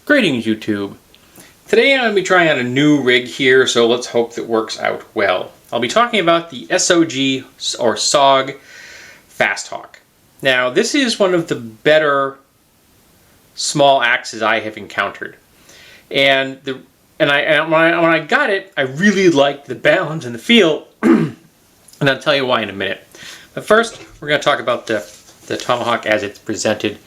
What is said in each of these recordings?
Greetings, YouTube. Today I'm going to be trying out a new rig here, so let's hope that works out well. I'll be talking about the SOG or SOG FastHawk. Now, this is one of the better small axes I have encountered, and when I got it, I really liked the balance and the feel, and I'll tell you why in a minute. But first, we're going to talk about the Tomahawk as it's presented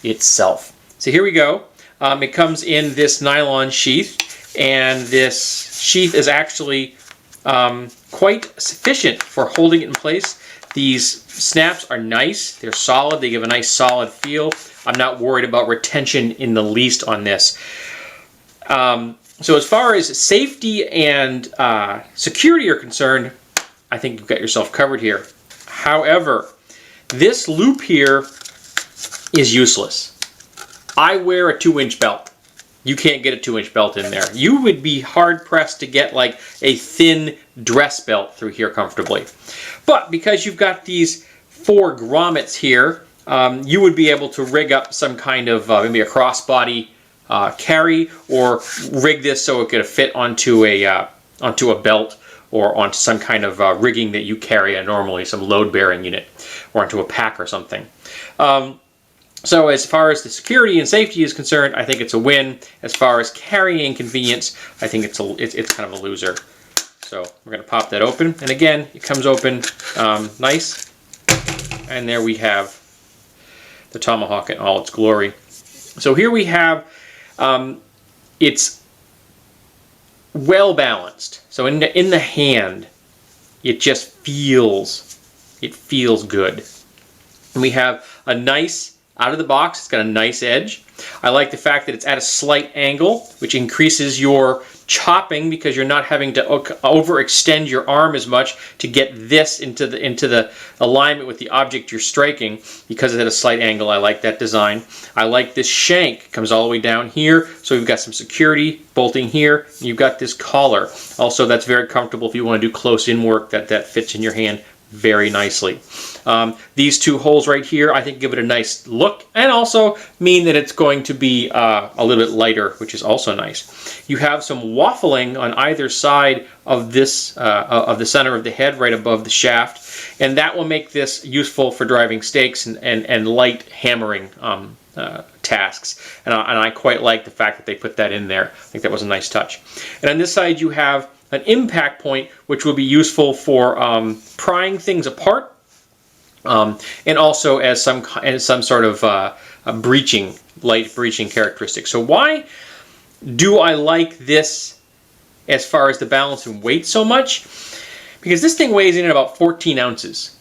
itself. So here we go. It comes in this nylon sheath, and this sheath is actually quite sufficient for holding it in place. These snaps are nice, they're solid, they give a nice solid feel. I'm not worried about retention in the least on this. So as far as safety and security are concerned, I think you've got yourself covered here. However, this loop here is useless. I wear a 2-inch belt. You can't get a 2-inch belt in there. You would be hard-pressed to get like a thin dress belt through here comfortably. But because you've got these 4 grommets here, you would be able to rig up some kind of maybe a crossbody carry, or rig this so it could fit onto a belt or onto some kind of rigging that you carry normally, some load-bearing unit, or onto a pack or something. So as far as the security and safety is concerned, I think it's a win. As far as carrying convenience, I think it's kind of a loser. So we're going to pop that open, and again, it comes open nice, and there we have the Tomahawk in all its glory. So here we have it's well balanced. So in the hand, it just feels good, and we have a nice. Out of the box, it's got a nice edge. I like the fact that it's at a slight angle, which increases your chopping because you're not having to overextend your arm as much to get this into the alignment with the object you're striking, because it's at a slight angle. I like that design. I like this shank. It comes all the way down here, so we've got some security bolting here. And you've got this collar. Also, that's very comfortable if you want to do close-in work. That fits in your hand very nicely. These 2 holes right here, I think, give it a nice look, and also mean that it's going to be a little bit lighter, which is also nice. You have some waffling on either side of this of the center of the head, right above the shaft, and that will make this useful for driving stakes and light hammering tasks. And I quite like the fact that they put that in there. I think that was a nice touch. And on this side, you have an impact point, which will be useful for prying things apart, and also as some sort of light breaching characteristic. So why do I like this as far as the balance and weight so much? Because this thing weighs in at about 14 ounces.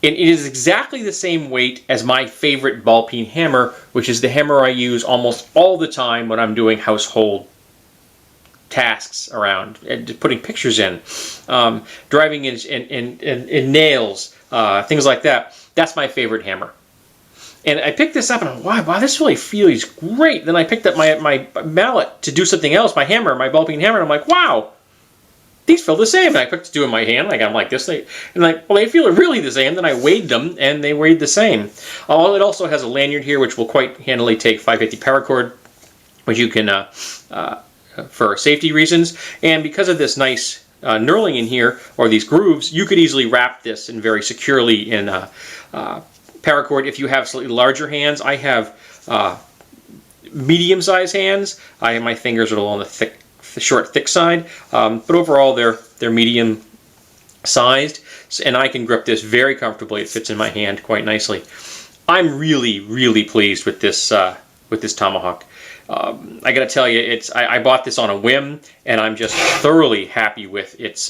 And it is exactly the same weight as my favorite ball peen hammer, which is the hammer I use almost all the time when I'm doing household tasks around, and putting pictures in, driving in nails, things like that. That's my favorite hammer. And I picked this up and I'm like, wow, this really feels great. Then I picked up my mallet to do something else, my hammer, my ball peen hammer, and I'm like, wow, these feel the same. And I put it to in my hand, like I'm like this, and like, well, they feel really the same. Then I weighed them, and they weighed the same. It also has a lanyard here, which will quite handily take 550 paracord, which you can for safety reasons, and because of this nice knurling in here, or these grooves, you could easily wrap this in very securely in paracord if you have slightly larger hands. I have medium-sized hands. My fingers are a little on the short, thick side, but overall they're medium-sized, and I can grip this very comfortably. It fits in my hand quite nicely. I'm really, really pleased with this Tomahawk. I gotta tell you, I bought this on a whim, and I'm just thoroughly happy with its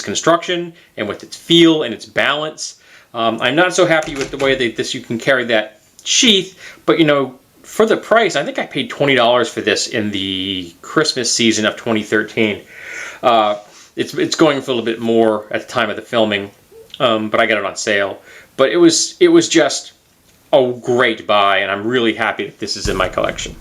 construction and with its feel and its balance. I'm not so happy with the way that you can carry that sheath, but you know, for the price, I think I paid $20 for this in the Christmas season of 2013. It's going for a little bit more at the time of the filming, but I got it on sale. But it was just a great buy, and I'm really happy that this is in my collection.